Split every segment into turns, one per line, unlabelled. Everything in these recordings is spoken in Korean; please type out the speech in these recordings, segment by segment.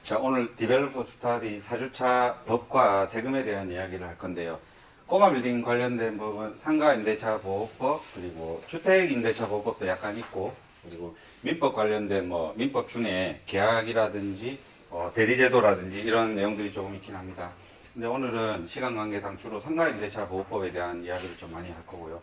자, 오늘 디벨로퍼 스터디 4주차 법과 세금에 대한 이야기를 할 건데요. 꼬마 빌딩 관련된 법은 상가 임대차 보호법, 그리고 주택 임대차 보호법도 약간 있고, 그리고 민법 관련된 민법 중에 계약이라든지 대리제도라든지 이런 내용들이 조금 있긴 합니다. 근데 오늘은 시간 관계상 주로 상가 임대차 보호법에 대한 이야기를 좀 많이 할 거고요.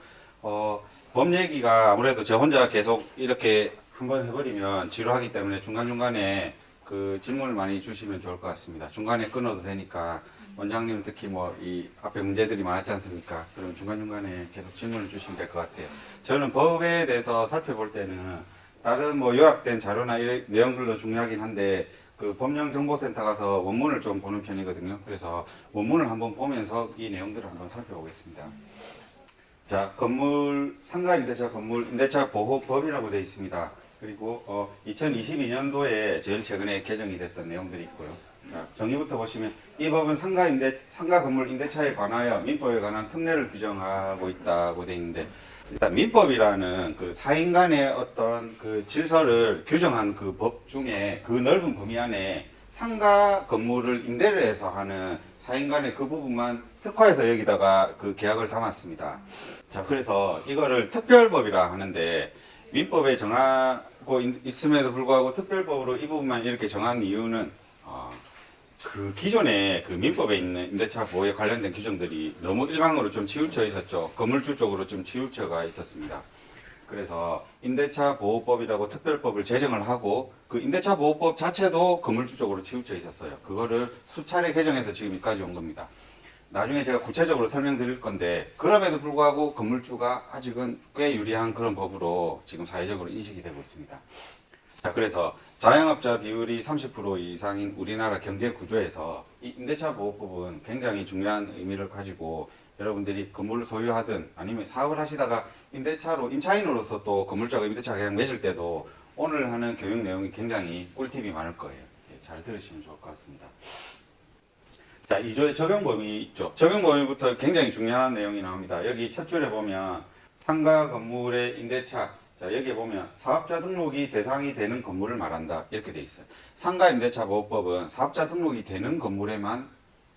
법 얘기가 아무래도 저 혼자 계속 이렇게 한번 해버리면 지루하기 때문에 중간중간에 그 질문을 많이 주시면 좋을 것 같습니다. 중간에 끊어도 되니까 원장님 특히 이 앞에 문제들이 많았지 않습니까? 그럼 중간중간에 계속 질문을 주시면 될 것 같아요. 저는 법에 대해서 살펴볼 때는 다른 요약된 자료나 이런 내용들도 중요하긴 한데 그 법령정보센터 가서 원문을 좀 보는 편이거든요. 그래서 원문을 한번 보면서 이 내용들을 한번 살펴보겠습니다. 자, 상가 임대차 건물 임대차 보호법이라고 되어 있습니다. 그리고 2022년도에 제일 최근에 개정이 됐던 내용들이 있고요. 자, 정의부터 보시면 이 법은 상가 건물 임대차에 관하여 민법에 관한 특례를 규정하고 있다고 되어 있는데, 일단 민법이라는 그 사인 간의 어떤 그 질서를 규정한 그 법 중에 그 넓은 범위 안에 상가 건물을 임대를 해서 하는 사인 간의 그 부분만 특화해서 여기다가 그 계약을 담았습니다. 자, 그래서 이거를 특별법이라 하는데, 민법에 정하고 있음에도 불구하고 특별법으로 이 부분만 이렇게 정한 이유는 그 기존에 그 민법에 있는 임대차 보호에 관련된 규정들이 너무 일방으로 좀 치우쳐 있었죠. 건물주 쪽으로 좀 치우쳐가 있었습니다. 그래서 임대차 보호법이라고 특별법을 제정을 하고 그 임대차 보호법 자체도 건물주 쪽으로 치우쳐 있었어요. 그거를 수차례 개정해서 지금 여기까지 온 겁니다. 나중에 제가 구체적으로 설명드릴 건데, 그럼에도 불구하고 건물주가 아직은 꽤 유리한 그런 법으로 지금 사회적으로 인식이 되고 있습니다. 자, 그래서 자영업자 비율이 30% 이상인 우리나라 경제 구조에서 이 임대차 보호법은 굉장히 중요한 의미를 가지고, 여러분들이 건물을 소유하든 아니면 사업을 하시다가 임차인으로서 또 건물주하고 임대차 계약 맺을 때도 오늘 하는 교육 내용이 굉장히 꿀팁이 많을 거예요. 잘 들으시면 좋을 것 같습니다. 자, 2조의 적용 범위 있죠. 적용 범위부터 굉장히 중요한 내용이 나옵니다. 여기 첫 줄에 보면 상가 건물의 임대차, 자, 여기에 보면 사업자 등록이 대상이 되는 건물을 말한다, 이렇게 돼 있어요. 상가 임대차 보호법은 사업자 등록이 되는 건물에만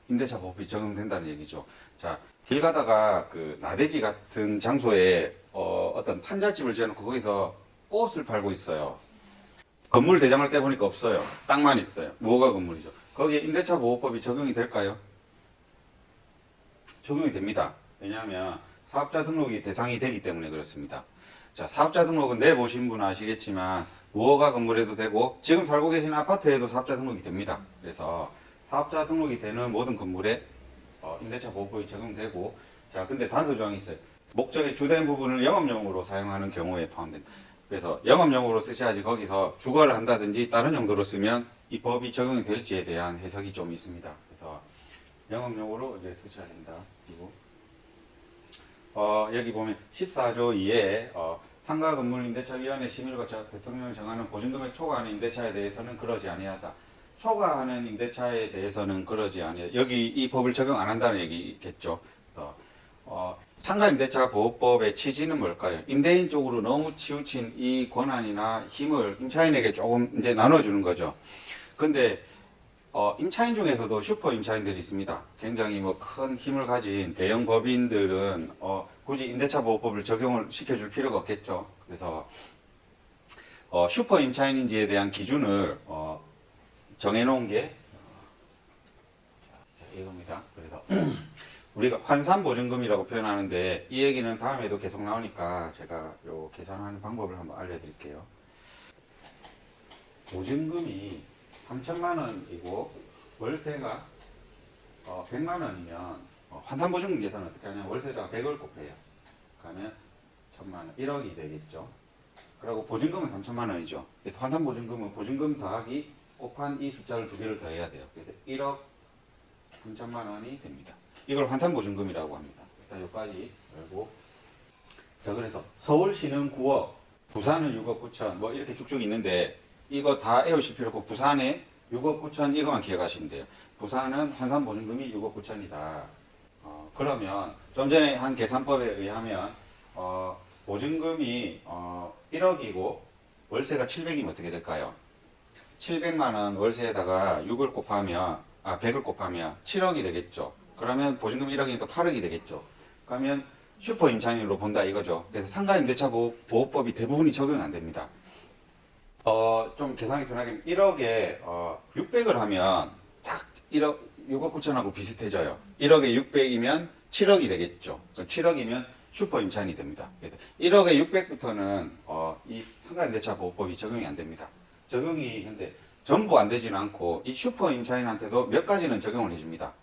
임대차 보호법이 적용된다는 얘기죠. 자, 길 가다가 그 나대지 같은 장소에 어떤 판잣집을 지어놓고 거기서 꽃을 팔고 있어요. 건물 대장을 떼보니까 없어요. 땅만 있어요. 무허가 건물이죠. 거기에 임대차 보호법이 적용이 될까요? 적용이 됩니다. 왜냐하면 사업자 등록이 대상이 되기 때문에 그렇습니다. 자, 사업자 등록은 내보신 분은 아시겠지만 무허가 건물에도 되고 지금 살고 계신 아파트에도 사업자 등록이 됩니다. 그래서 사업자 등록이 되는 모든 건물에 임대차 보호법이 적용되고, 자, 근데 단서 조항이 있어요. 목적의 주된 부분을 영업용으로 사용하는 경우에 포함된다. 그래서 영업용으로 쓰셔야지 거기서 주거를 한다든지 다른 용도로 쓰면 이 법이 적용이 될지에 대한 해석이 좀 있습니다. 그래서 영업용으로 이제 쓰셔야 된다. 그리고 여기 보면 14조 2에 상가 건물 임대차위원회 심의를 거쳐 대통령이 정하는 보증금액 초과하는 임대차에 대해서는 그러지 아니하다. 초과하는 임대차에 대해서는 그러지 아니하다. 여기 이 법을 적용 안 한다는 얘기겠죠. 그래서 상가 임대차 보호법의 취지는 뭘까요? 임대인 쪽으로 너무 치우친 이 권한이나 힘을 임차인에게 조금 이제 나눠주는 거죠. 근데 임차인 중에서도 슈퍼 임차인들이 있습니다. 굉장히 큰 힘을 가진 대형 법인들은 굳이 임대차 보호법을 적용을 시켜줄 필요가 없겠죠. 그래서 슈퍼 임차인인지에 대한 기준을 정해놓은 게 이겁니다. 그래서 우리가 환산보증금이라고 표현하는데, 이 얘기는 다음에도 계속 나오니까 제가 요 계산하는 방법을 한번 알려드릴게요. 보증금이 3천만 원이고 월세가 100만 원이면 환산보증금 계산 어떻게 하냐면 월세가 100을 곱해요. 그러면 1000만 원, 1억이 되겠죠. 그리고 보증금은 3천만 원이죠. 그래서 환산보증금은 보증금 더하기 곱한 이 숫자를 두 개를 더해야 돼요. 그래서 1억 3천만 원이 됩니다. 이걸 환산보증금이라고 합니다. 일단 여기까지 열고, 자, 그래서 서울시는 9억, 부산은 6억 9천, 이렇게 쭉쭉 있는데 이거 다 외우실 필요 없고 부산에 6억 9천 이거만 기억하시면 돼요. 부산은 환산보증금이 6억 9천이다. 그러면 좀 전에 한 계산법에 의하면 보증금이 1억이고 월세가 700이면 어떻게 될까요? 700만 원 월세에다가 6을 곱하면 100을 곱하면 7억이 되겠죠. 그러면 보증금 1억이니까 8억이 되겠죠. 그러면 슈퍼 임차인으로 본다 이거죠. 그래서 상가임대차 보호법이 대부분이 적용이 안 됩니다. 좀 계산이 편하게 1억에 600을 하면 딱 1억 6억 9천하고 비슷해져요. 1억에 600이면 7억이 되겠죠. 7억이면 슈퍼 임차인이 됩니다. 그래서 1억에 600부터는 이 상가임대차 보호법이 적용이 안 됩니다. 적용이 근데 전부 안 되지는 않고 이 슈퍼 임차인한테도 몇 가지는 적용을 해줍니다.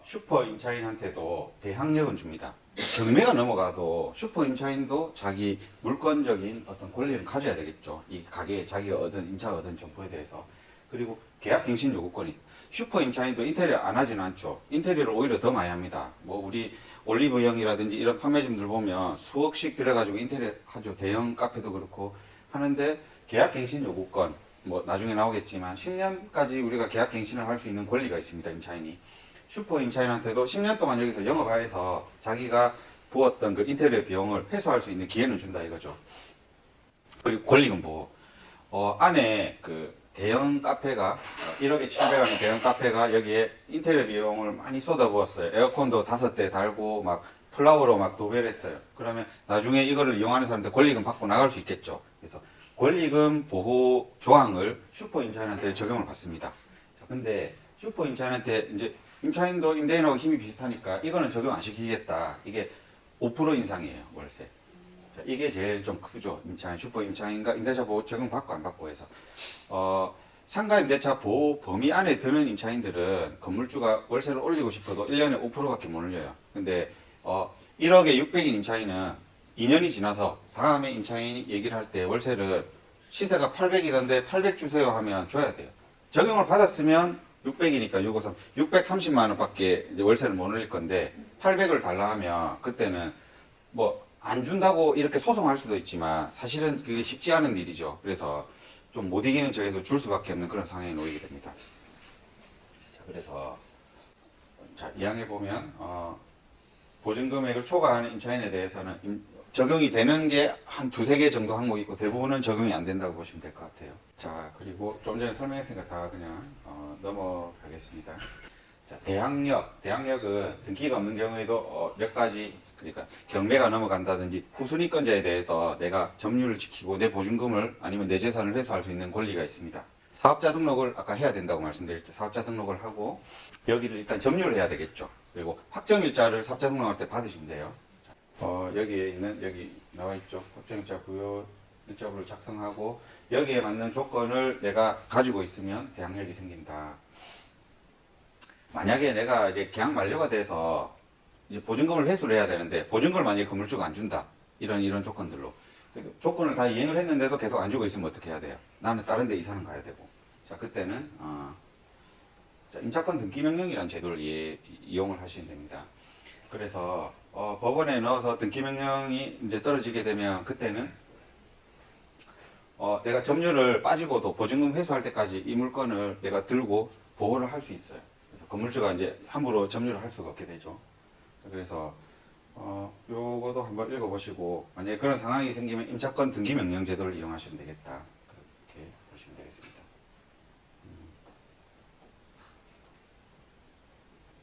슈퍼 임차인한테도 대항력은 줍니다. 경매가 넘어가도 슈퍼 임차인도 자기 물권적인 어떤 권리를 가져야 되겠죠. 이 가게에 자기가 임차가 얻은 정보에 대해서. 그리고 계약 갱신 요구권이 있어요. 슈퍼 임차인도 인테리어 안 하진 않죠. 인테리어를 오히려 더 많이 합니다. 뭐 우리 올리브영이라든지 이런 판매점들 보면 수억씩 들여가지고 인테리어 하죠. 대형 카페도 그렇고 하는데 계약 갱신 요구권 뭐 나중에 나오겠지만 10년까지 우리가 계약 갱신을 할 수 있는 권리가 있습니다. 임차인이. 슈퍼 임차인한테도 10년 동안 여기서 영업하여서 자기가 부었던 그 인테리어 비용을 회수할 수 있는 기회는 준다 이거죠. 그리고 권리금 보호. 안에 그 대형 카페가 1억에 700하는 대형 카페가 여기에 인테리어 비용을 많이 쏟아부었어요. 에어컨도 5대 달고 막 플라워로 막 도배했어요. 그러면 나중에 이거를 이용하는 사람들 권리금 받고 나갈 수 있겠죠. 그래서 권리금 보호 조항을 슈퍼 임차인한테 적용을 받습니다. 근데 슈퍼 임차인한테 이제 임차인도 임대인하고 힘이 비슷하니까 이거는 적용 안 시키겠다. 이게 5% 인상이에요, 월세. 자, 이게 제일 좀 크죠. 임차인, 슈퍼 임차인과 임대차 보호 적용 받고 안 받고 해서. 상가 임대차 보호 범위 안에 드는 임차인들은 건물주가 월세를 올리고 싶어도 1년에 5%밖에 못 올려요. 근데 1억에 600인 임차인은 2년이 지나서 다음에 임차인이 얘기를 할 때 월세를 시세가 800이던데 800 주세요 하면 줘야 돼요. 적용을 받았으면 600이니까 653, 630만 원밖에 이제 월세를 못 올릴 건데 800을 달라 하면 그때는 뭐 안 준다고 이렇게 소송할 수도 있지만 사실은 그게 쉽지 않은 일이죠. 그래서 좀 못 이기는 척해서 줄 수밖에 없는 그런 상황에 놓이게 됩니다. 자, 그래서 자, 2항에 보면 보증 금액을 초과하는 임차인에 대해서는 적용이 되는 게 한 2-3개 정도 항목이 있고 대부분은 적용이 안 된다고 보시면 될 것 같아요. 자, 그리고 좀 전에 설명했으니까 다 그냥 넘어가겠습니다. 자, 대항력은 등기가 없는 경우에도 몇 가지, 그러니까 경매가 넘어간다든지 후순위권자에 대해서 내가 점유를 지키고 내 보증금을 아니면 내 재산을 회수할 수 있는 권리가 있습니다. 사업자 등록을 아까 해야 된다고 말씀드렸죠. 사업자 등록을 하고 여기를 일단 점유를 해야 되겠죠. 그리고 확정일자를 사업자 등록할 때 받으시면 돼요. 여기에 있는 여기 나와 있죠. 확정일자 부여 일자부를 작성하고 여기에 맞는 조건을 내가 가지고 있으면 대항력이 생긴다. 만약에 내가 이제 계약 만료가 돼서 이제 보증금을 회수를 해야 되는데 보증금을 만약에 건물주가 안 준다. 이런 조건들로. 조건을 다 이행을 했는데도 계속 안 주고 있으면 어떻게 해야 돼요? 나는 다른 데 이사는 가야 되고. 자, 그때는 자, 임차권 등기명령이라는 제도를 이용을 하시면 됩니다. 그래서 법원에 넣어서 등기명령이 이제 떨어지게 되면 그때는 내가 점유를 빠지고도 보증금 회수할 때까지 이 물건을 내가 들고 보호를 할 수 있어요. 그래서 건물주가 이제 함부로 점유를 할 수가 없게 되죠. 그래서 요거도 한번 읽어보시고 만약에 그런 상황이 생기면 임차권 등기명령 제도를 이용하시면 되겠다.